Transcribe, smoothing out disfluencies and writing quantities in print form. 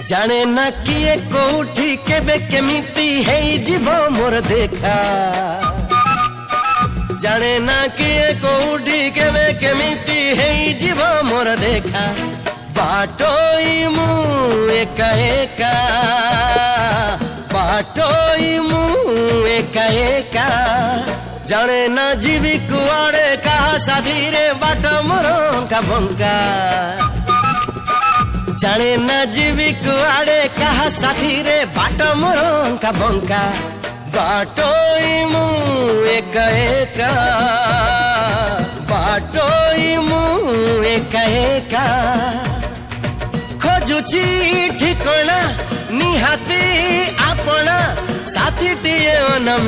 जाने ना किए कोठी केबे केमिति हेई जीव मोर देखा जाने ना किए कोठी केबे केमिति हेई जीव मोर देखा बाटोई मु एका एका बाटोई मु एका एका जाने ना जीवी कुआड़े कहा साथी रे बाट मोर का बंका जाने ना जीवी कुआड़े कहा साथी रे बाट मोर का बंका बाटोई मु एका एका बाटोई मु एका एका खोजुची ठिकणा निहाती आपना साथी टीए